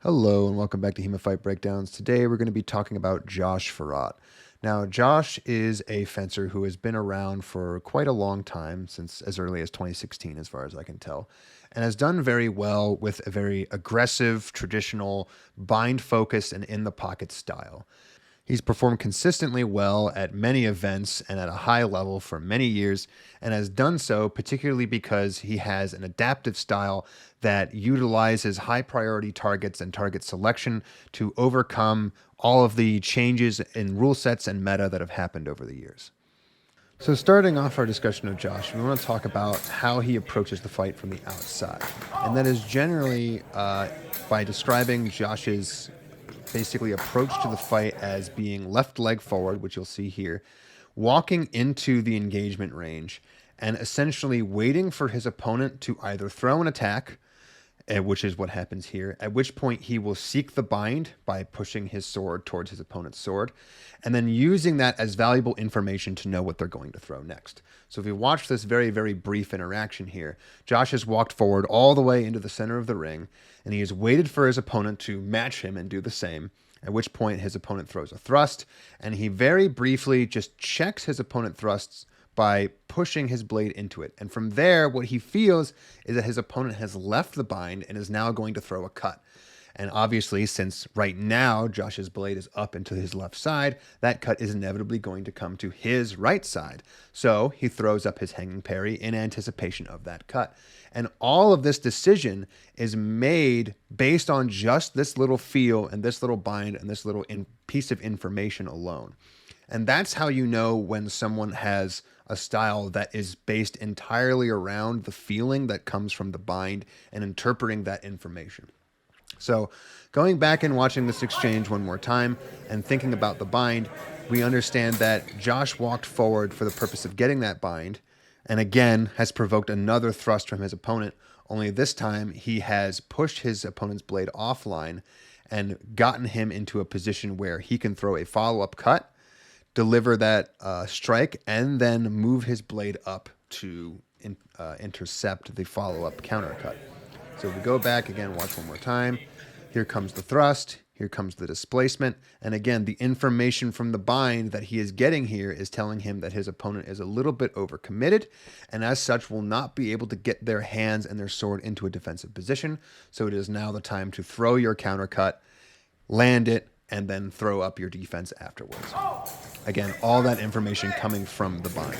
Hello and welcome back to HEMA Fight Breakdowns. Today we're going to be talking about Josh Ferrat. Now, Josh is a fencer who has been around for quite a long time, since as early as 2016, as far as I can tell, and has done very well with a very aggressive, traditional, bind-focused, and in-the-pocket style. He's performed consistently well at many events and at a high level for many years, and has done so particularly because he has an adaptive style that utilizes high priority targets and target selection to overcome all of the changes in rule sets and meta that have happened over the years. So, starting off our discussion of Josh, we want to talk about how he approaches the fight from the outside. And that is generally by describing Josh's basically approach to the fight as being left leg forward, which you'll see here, walking into the engagement range and essentially waiting for his opponent to either throw an attack, which is what happens here, at which point he will seek the bind by pushing his sword towards his opponent's sword, and then using that as valuable information to know what they're going to throw next. So if you watch this very, very brief interaction here, Josh has walked forward all the way into the center of the ring, and he has waited for his opponent to match him and do the same, at which point his opponent throws a thrust, and he very briefly just checks his opponent thrusts by pushing his blade into it. And from there, what he feels is that his opponent has left the bind and is now going to throw a cut. And obviously, since right now Josh's blade is up into his left side, that cut is inevitably going to come to his right side. So he throws up his hanging parry in anticipation of that cut. And all of this decision is made based on just this little feel and this little bind and this little piece of information alone. And that's how you know when someone has a style that is based entirely around the feeling that comes from the bind and interpreting that information. So going back and watching this exchange one more time and thinking about the bind, we understand that Josh walked forward for the purpose of getting that bind, and again has provoked another thrust from his opponent, only this time he has pushed his opponent's blade offline and gotten him into a position where he can throw a follow-up cut, deliver that strike, and then move his blade up to intercept the follow-up counter cut. So if we go back again, watch one more time. Here comes the thrust, here comes the displacement, and again, the information from the bind that he is getting here is telling him that his opponent is a little bit overcommitted, and as such will not be able to get their hands and their sword into a defensive position. So it is now the time to throw your counter cut, land it, and then throw up your defense afterwards. Again, all that information coming from the bind.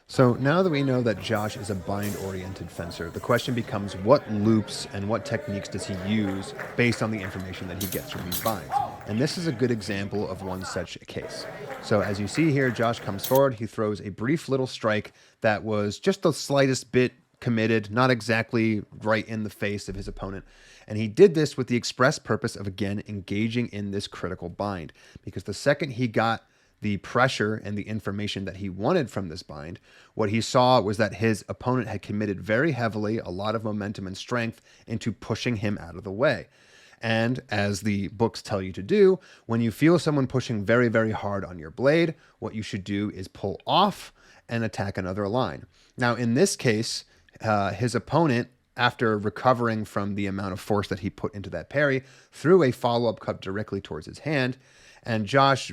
So now that we know that Josh is a bind-oriented fencer, the question becomes what loops and what techniques does he use based on the information that he gets from these binds? And this is a good example of one such case. So as you see here, Josh comes forward, he throws a brief little strike that was just the slightest bit committed, not exactly right in the face of his opponent. And he did this with the express purpose of, again, engaging in this critical bind. Because the second he got the pressure and the information that he wanted from this bind, what he saw was that his opponent had committed very heavily, a lot of momentum and strength, into pushing him out of the way. And as the books tell you to do, when you feel someone pushing very, very hard on your blade, what you should do is pull off and attack another line. Now, in this case, his opponent, after recovering from the amount of force that he put into that parry, threw a follow-up cut directly towards his hand. And Josh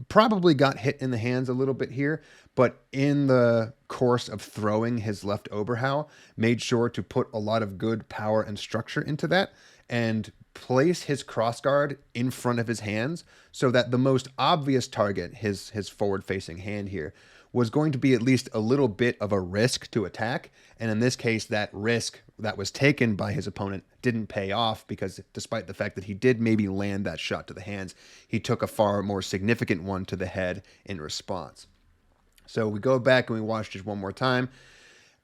probably got hit in the hands a little bit here, but in the course of throwing his left Oberhau, made sure to put a lot of good power and structure into that and place his crossguard in front of his hands so that the most obvious target, his forward-facing hand here, was going to be at least a little bit of a risk to attack. And in this case, that risk that was taken by his opponent didn't pay off because despite the fact that he did maybe land that shot to the hands, he took a far more significant one to the head in response. So we go back and we watch just one more time.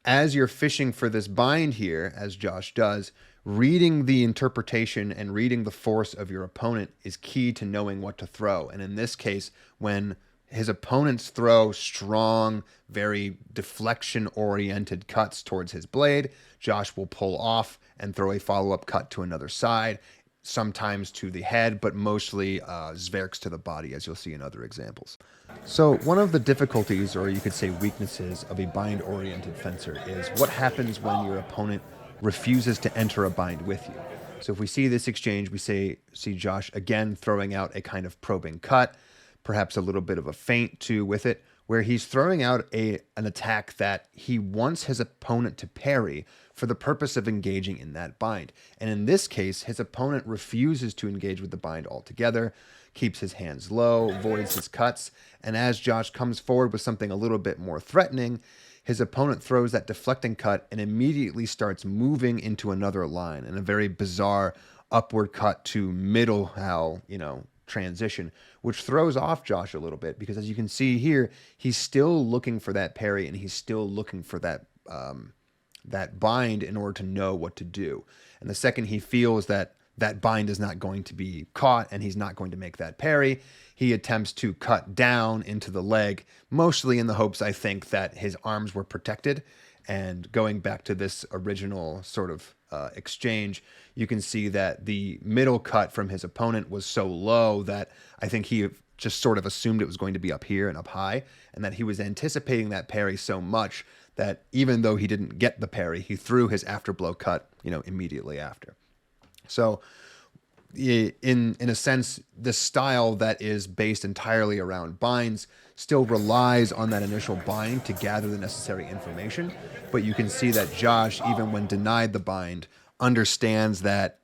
As you're fishing for this bind here, as Josh does, reading the interpretation and reading the force of your opponent is key to knowing what to throw. And in this case, when his opponents throw strong, very deflection-oriented cuts towards his blade, Josh will pull off and throw a follow-up cut to another side, sometimes to the head, but mostly zverks to the body, as you'll see in other examples. So one of the difficulties, or you could say weaknesses, of a bind-oriented fencer is what happens when your opponent refuses to enter a bind with you. So if we see this exchange, we see Josh again throwing out a kind of probing cut, perhaps a little bit of a feint too with it, where he's throwing out an attack that he wants his opponent to parry for the purpose of engaging in that bind. And in this case, his opponent refuses to engage with the bind altogether, keeps his hands low, avoids his cuts, and as Josh comes forward with something a little bit more threatening, his opponent throws that deflecting cut and immediately starts moving into another line in a very bizarre upward cut to middle how, transition, which throws off Josh a little bit because as you can see here, he's still looking for that parry and he's still looking for that that bind in order to know what to do. And the second he feels that that bind is not going to be caught and he's not going to make that parry, he attempts to cut down into the leg, mostly in the hopes, I think, that his arms were protected. And going back to this original sort of exchange, you can see that the middle cut from his opponent was so low that I think he just sort of assumed it was going to be up here and up high, and that he was anticipating that parry so much that even though he didn't get the parry, he threw his afterblow cut, immediately after. So in a sense, the style that is based entirely around binds still relies on that initial bind to gather the necessary information. But you can see that Josh, even when denied the bind, understands that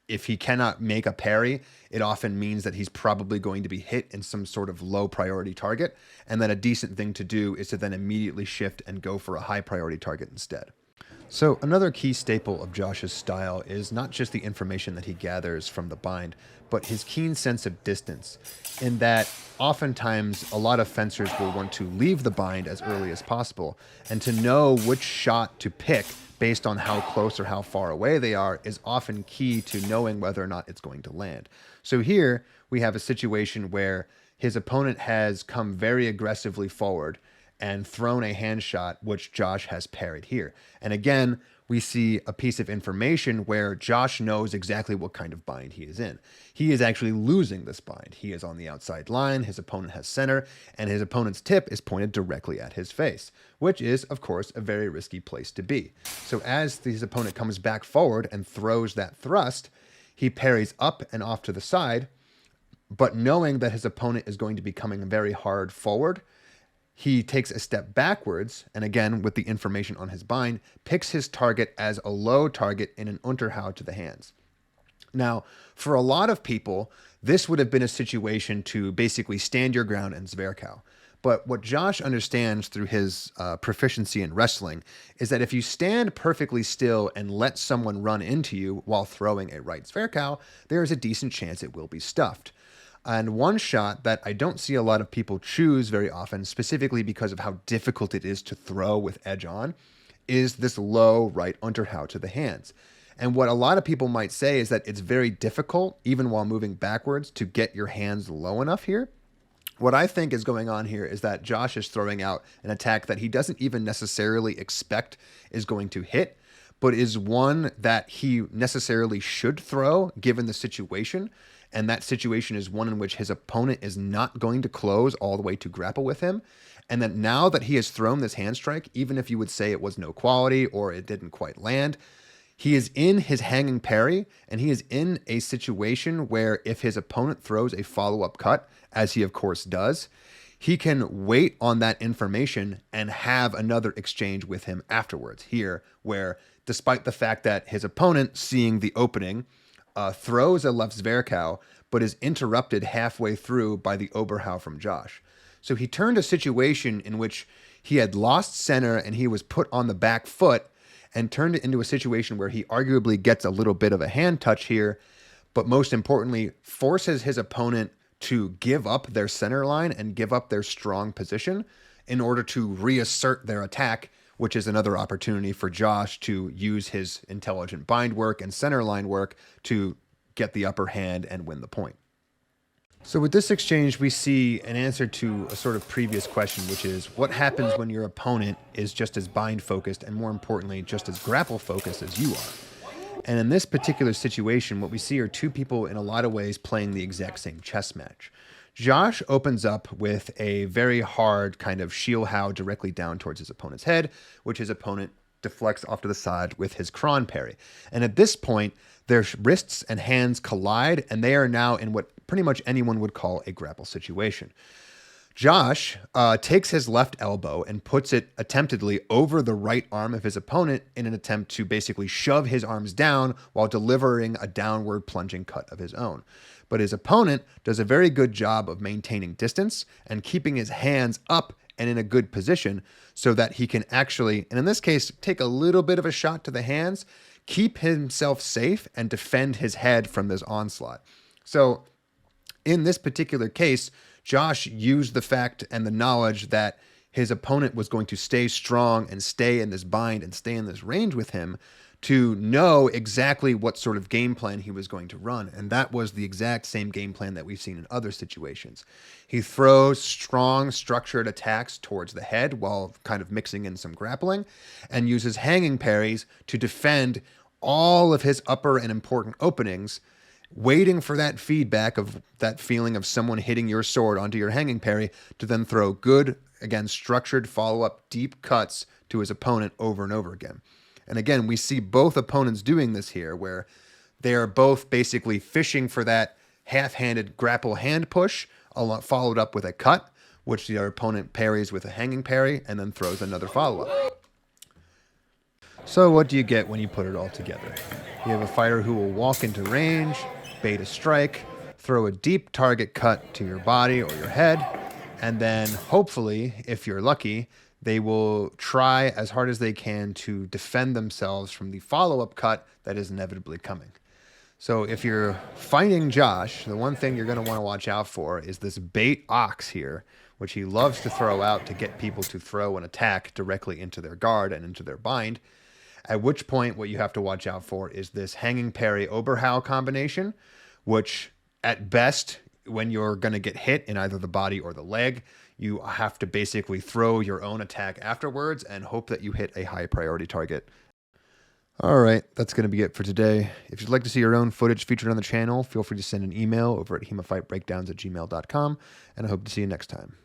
if he cannot make a parry, it often means that he's probably going to be hit in some sort of low priority target. And that a decent thing to do is to then immediately shift and go for a high priority target instead. So another key staple of Josh's style is not just the information that he gathers from the bind, but his keen sense of distance, in that oftentimes a lot of fencers will want to leave the bind as early as possible, and to know which shot to pick based on how close or how far away they are is often key to knowing whether or not it's going to land. So here we have a situation where his opponent has come very aggressively forward and thrown a hand shot, which Josh has parried here. And again, we see a piece of information where Josh knows exactly what kind of bind he is in. He is actually losing this bind. He is on the outside line, his opponent has center, and his opponent's tip is pointed directly at his face, which is, of course, a very risky place to be. So as his opponent comes back forward and throws that thrust, he parries up and off to the side, but knowing that his opponent is going to be coming very hard forward, he takes a step backwards, and again, with the information on his bind, picks his target as a low target in an Unterhau to the hands. Now, for a lot of people, this would have been a situation to basically stand your ground and Zwerchau. But what Josh understands through his proficiency in wrestling is that if you stand perfectly still and let someone run into you while throwing a right Zwerchau, there is a decent chance it will be stuffed. And one shot that I don't see a lot of people choose very often, specifically because of how difficult it is to throw with edge on, is this low right Unterhau to the hands. And what a lot of people might say is that it's very difficult, even while moving backwards, to get your hands low enough here. What I think is going on here is that Josh is throwing out an attack that he doesn't even necessarily expect is going to hit, but is one that he necessarily should throw given the situation. And that situation is one in which his opponent is not going to close all the way to grapple with him. And that now that he has thrown this hand strike, even if you would say it was no quality or it didn't quite land, he is in his hanging parry, and he is in a situation where if his opponent throws a follow-up cut, as he of course does, he can wait on that information and have another exchange with him afterwards here, where despite the fact that his opponent, seeing the opening, throws a left Zwerchau, but is interrupted halfway through by the Oberhau from Josh. So he turned a situation in which he had lost center and he was put on the back foot and turned it into a situation where he arguably gets a little bit of a hand touch here, but most importantly, forces his opponent to give up their center line and give up their strong position in order to reassert their attack, which is another opportunity for Josh to use his intelligent bind work and center line work to get the upper hand and win the point. So with this exchange, we see an answer to a sort of previous question, which is what happens when your opponent is just as bind focused and, more importantly, just as grapple focused as you are. And in this particular situation, what we see are two people in a lot of ways playing the exact same chess match. Josh opens up with a very hard kind of Schielhau directly down towards his opponent's head, which his opponent deflects off to the side with his Kron parry. And at this point, Their wrists and hands collide, and they are now in what pretty much anyone would call a grapple situation. Josh takes his left elbow and puts it attemptedly over the right arm of his opponent in an attempt to basically shove his arms down while delivering a downward plunging cut of his own. But his opponent does a very good job of maintaining distance and keeping his hands up and in a good position so that he can actually, and in this case, take a little bit of a shot to the hands, keep himself safe, and defend his head from this onslaught. So in this particular case, Josh used the fact and the knowledge that his opponent was going to stay strong and stay in this bind and stay in this range with him to know exactly what sort of game plan he was going to run. And that was the exact same game plan that we've seen in other situations. He throws strong, structured attacks towards the head while kind of mixing in some grappling, and uses hanging parries to defend all of his upper and important openings, waiting for that feedback of that feeling of someone hitting your sword onto your hanging parry to then throw good, again, structured follow-up deep cuts to his opponent over and over again. And again, we see both opponents doing this here, where they are both basically fishing for that half-handed grapple hand push, followed up with a cut, which the opponent parries with a hanging parry and then throws another follow-up. So what do you get when you put it all together? You have a fighter who will walk into range, bait a strike, throw a deep target cut to your body or your head, and then hopefully, if you're lucky, they will try as hard as they can to defend themselves from the follow-up cut that is inevitably coming. So if you're fighting Josh, the one thing you're going to want to watch out for is this bait ox here, which he loves to throw out to get people to throw an attack directly into their guard and into their bind. At which point, what you have to watch out for is this hanging parry Oberhow combination, which at best, when you're going to get hit in either the body or the leg, you have to basically throw your own attack afterwards and hope that you hit a high priority target. All right, that's going to be it for today. If you'd like to see your own footage featured on the channel, feel free to send an email over at HEMAFightBreakdowns@gmail.com, and I hope to see you next time.